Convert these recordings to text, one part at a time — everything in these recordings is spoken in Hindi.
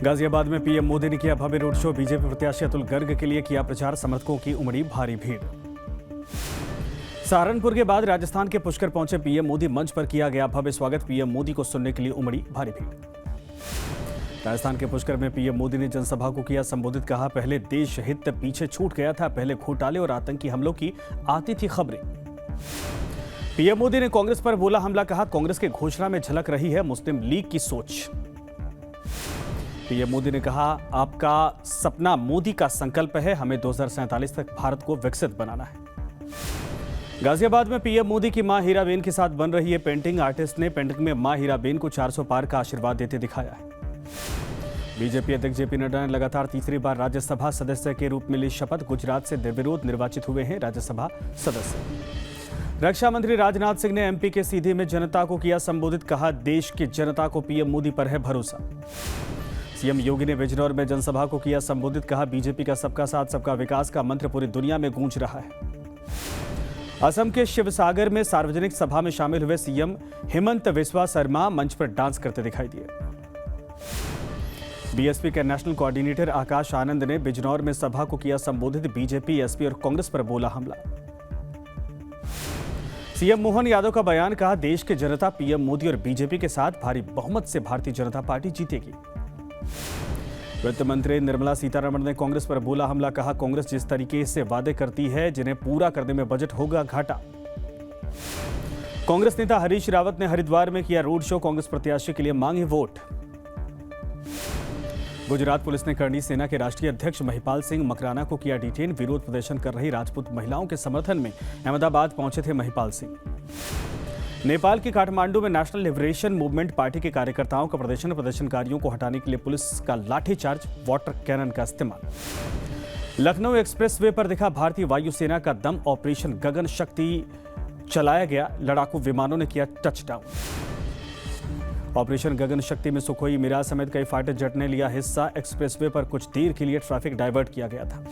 गाजियाबाद में पीएम मोदी ने किया भव्य रोड शो। बीजेपी प्रत्याशी अतुल गर्ग के लिए किया प्रचार। समर्थकों की उमड़ी भारी भीड़। सहारनपुर के बाद राजस्थान के पुष्कर पहुंचे पीएम मोदी। मंच पर किया गया भव्य स्वागत। पीएम मोदी को सुनने के लिए उमड़ी भारी भीड़। राजस्थान के पुष्कर में पीएम मोदी ने जनसभा को किया संबोधित। कहा, पहले देश हित पीछे छूट गया था। पहले घोटाले और आतंकी हमलों की आती थी खबरें। पीएम मोदी ने कांग्रेस पर बोला हमला। कहा, कांग्रेस के घोषणा में झलक रही है मुस्लिम लीग की सोच। पीएम मोदी ने कहा, आपका सपना मोदी का संकल्प है। हमें 2047 तक भारत को विकसित बनाना है। गाजियाबाद में पीएम मोदी की मां हीराबेन के साथ बन रही है पेंटिंग। आर्टिस्ट ने पेंटिंग में मां हीराबेन को 400 पार का आशीर्वाद देते दिखाया है। बीजेपी अध्यक्ष जेपी नड्डा ने लगातार तीसरी बार राज्यसभा सदस्य के रूप में ली शपथ। गुजरात से निर्विरोध निर्वाचित हुए हैं राज्यसभा सदस्य। रक्षा मंत्री राजनाथ सिंह ने एमपी के सीधी में जनता को किया संबोधित। कहा, देश की जनता को पीएम मोदी पर है भरोसा। सीएम योगी ने बिजनौर में जनसभा को किया संबोधित। कहा, बीजेपी का सबका साथ सबका विकास का मंत्र पूरी दुनिया में गूंज रहा है। असम के शिवसागर में सार्वजनिक सभा में शामिल हुए सीएम हेमंत बिस्वा शर्मा मंच पर डांस करते दिखाई दिए। बीएसपी के नेशनल कोऑर्डिनेटर आकाश आनंद ने बिजनौर में सभा को किया संबोधित। बीजेपी, एसपी और कांग्रेस पर बोला हमला। सीएम मोहन यादव का बयान। कहा, देश की जनता पीएम मोदी और बीजेपी के साथ भारी बहुमत से भारतीय जनता पार्टी जीतेगी। वित्त मंत्री निर्मला सीतारमण ने कांग्रेस पर बोला हमला। कहा, कांग्रेस जिस तरीके से वादे करती है जिन्हें पूरा करने में बजट होगा घाटा। कांग्रेस नेता हरीश रावत ने हरिद्वार में किया रोड शो। कांग्रेस प्रत्याशी के लिए मांगे वोट। गुजरात पुलिस ने करणी सेना के राष्ट्रीय अध्यक्ष महिपाल सिंह मकराना को किया डिटेन। विरोध प्रदर्शन कर रही राजपूत महिलाओं के समर्थन में अहमदाबाद पहुंचे थे महिपाल सिंह। नेपाल के काठमांडू में नेशनल लिबरेशन मूवमेंट पार्टी के कार्यकर्ताओं का प्रदर्शनकारियों को हटाने के लिए पुलिस का लाठीचार्ज, वाटर कैनन का इस्तेमाल। लखनऊ एक्सप्रेसवे पर दिखा भारतीय वायुसेना का दम। ऑपरेशन गगन शक्ति चलाया गया। लड़ाकू विमानों ने किया टचडाउन। ऑपरेशन गगन शक्ति में सुखोई, मिराज समेत कई फाइटर जेट ने लिया हिस्सा। एक्सप्रेसवे पर कुछ देर के लिए ट्रैफिक डाइवर्ट किया गया था।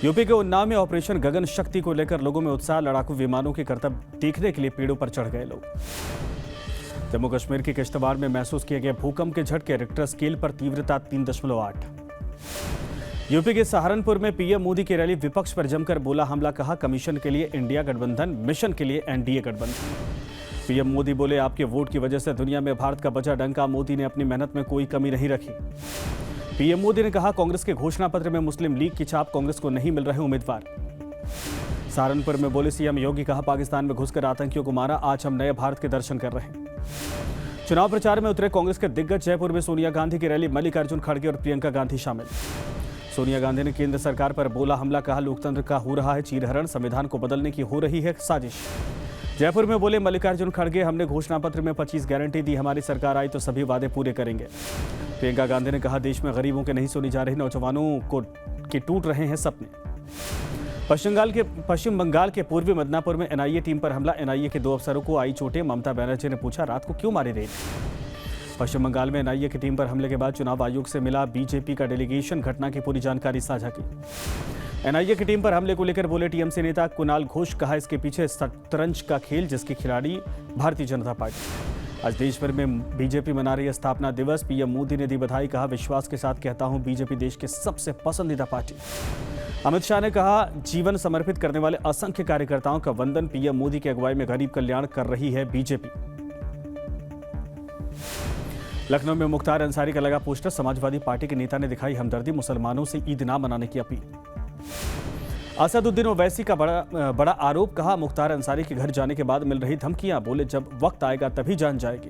यूपी के उन्नाव में ऑपरेशन गगन शक्ति को लेकर लोगों में उत्साह। लड़ाकू विमानों के करतब देखने के लिए पेड़ों पर चढ़ गए लोग। जम्मू कश्मीर के किश्तवाड़ में महसूस किए गए भूकंप के झटके। रिक्टर स्केल पर तीव्रता 3.8। यूपी के सहारनपुर में पीएम मोदी की रैली। विपक्ष पर जमकर बोला हमला। कहा, कमीशन के लिए इंडिया गठबंधन, मिशन के लिए एनडीए गठबंधन। पीएम मोदी बोले, आपके वोट की वजह से दुनिया में भारत का बचा डंका। मोदी ने अपनी मेहनत में कोई कमी नहीं रखी। पीएम मोदी ने कहा, कांग्रेस के घोषणा पत्र में मुस्लिम लीग की छाप। कांग्रेस को नहीं मिल रहे उम्मीदवार। सहारनपुर में बोले सीएम योगी। कहा, पाकिस्तान में घुसकर आतंकियों को मारा। आज हम नए भारत के दर्शन कर रहे हैं। चुनाव प्रचार में उतरे कांग्रेस के दिग्गज। जयपुर में सोनिया गांधी की रैली। मल्लिकार्जुन खड़गे और प्रियंका गांधी शामिल। सोनिया गांधी ने केंद्र सरकार पर बोला हमला। कहा, लोकतंत्र का हो रहा है चीरहरण। संविधान को बदलने की हो रही है साजिश। जयपुर में बोले मल्लिकार्जुन खड़गे, हमने घोषणा पत्र में 25 गारंटी दी। हमारी सरकार आई तो सभी वादे पूरे करेंगे। प्रियंका गांधी ने कहा, देश में गरीबों के नहीं सुनी जा रही, नौजवानों को के टूट रहे हैं सपने। पश्चिम बंगाल के पूर्वी मिदनापुर में एनआईए टीम पर हमला। एनआईए के 2 अफसरों को आई चोटें। ममता बनर्जी ने पूछा, रात को क्यों मारी रेड। पश्चिम बंगाल में एनआईए की टीम पर हमले के बाद चुनाव आयोग से मिला बीजेपी का डेलीगेशन। घटना की पूरी जानकारी साझा की। एनआईए की टीम पर हमले को लेकर बोले टीएमसी नेता कुणाल घोष। कहा, इसके पीछे शतरंज का खेल, जिसके खिलाड़ी भारतीय जनता पार्टी। आज देश भर में बीजेपी मना रही है स्थापना दिवस। पीएम मोदी ने दी बधाई। कहा, विश्वास के साथ कहता हूं, बीजेपी देश के सबसे पसंदीदा पार्टी। अमित शाह ने कहा, जीवन समर्पित करने वाले असंख्य कार्यकर्ताओं का वंदन। पीएम मोदी की अगुवाई में गरीब कल्याण कर रही है बीजेपी। लखनऊ में मुख्तार अंसारी का लगा पोस्टर। समाजवादी पार्टी के नेता ने दिखाई हमदर्दी। मुसलमानों से ईद ना मनाने की अपील। असदुद्दीन ओवैसी का बड़ा आरोप। कहा, मुख्तार अंसारी के घर जाने के बाद मिल रही धमकियां। बोले, जब वक्त आएगा तभी जान जाएगी।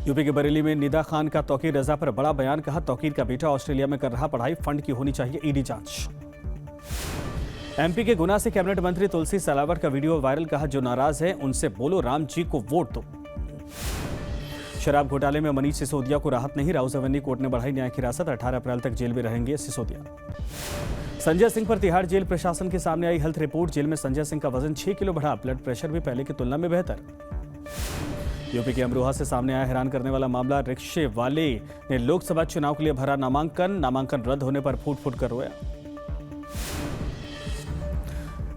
यूपी के बरेली में निदा खान का तौकीर रजा पर बड़ा बयान। कहा, तौकीर का बेटा ऑस्ट्रेलिया में कर रहा पढ़ाई। फंड की होनी चाहिए ईडी जांच। एमपी के गुना से कैबिनेट मंत्री तुलसी सिलावट का वीडियो वायरल। कहा, जो नाराज है उनसे बोलो राम जी को वोट दो। शराब घोटाले में मनीष सिसोदिया को राहत नहीं। राउजवेंदी कोर्ट ने बढ़ाई न्यायिक हिरासत। 18 अप्रैल तक जेल में रहेंगे सिसोदिया। संजय सिंह पर तिहाड़ जेल प्रशासन के सामने आई हेल्थ रिपोर्ट। जेल में संजय सिंह का वजन 6 किलो बढ़ा। ब्लड प्रेशर भी पहले की तुलना में बेहतर। यूपी के अमरोहा से सामने आया हैरान करने वाला मामला। रिक्शे वाले ने लोकसभा चुनाव के लिए भरा नामांकन रद्द होने पर फूट फूट कर रोया।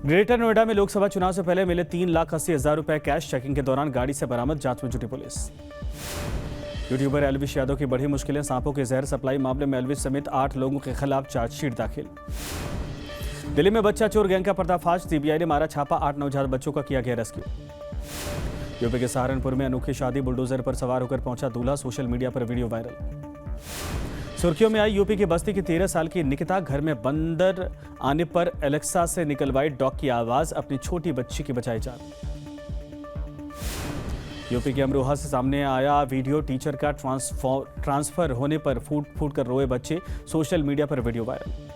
ग्रेटर नोएडा में लोकसभा चुनाव से पहले मिले 3,80,000 रुपए कैश। चेकिंग के दौरान गाड़ी से बरामद। जांच में जुटी पुलिस। यूट्यूबर एल्विश यादव की बढ़ी मुश्किलें, सांपों के जहर सप्लाई मामले में एल्विश समेत 8 लोगों के खिलाफ चार्जशीट दाखिल। दिल्ली में बच्चा चोर गैंग का पर्दाफाश, सीबीआई ने मारा छापा, 8 नवजात बच्चों का किया गया रेस्क्यू। यूपी के सहारनपुर में अनोखी शादी, बुलडोजर पर सवार होकर पहुंचा दूल्हा, सोशल मीडिया पर वीडियो वायरल। सुर्खियों में आई यूपी की बस्ती की 13 साल की निकिता, घर में बंदर आने पर एलेक्सा से निकलवाई डॉग की आवाज, अपनी छोटी बच्ची की बचाई जान। यूपी के अमरोहा से सामने आया वीडियो, टीचर का ट्रांसफर होने पर फूट फूट कर रोए बच्चे, सोशल मीडिया पर वीडियो वायरल।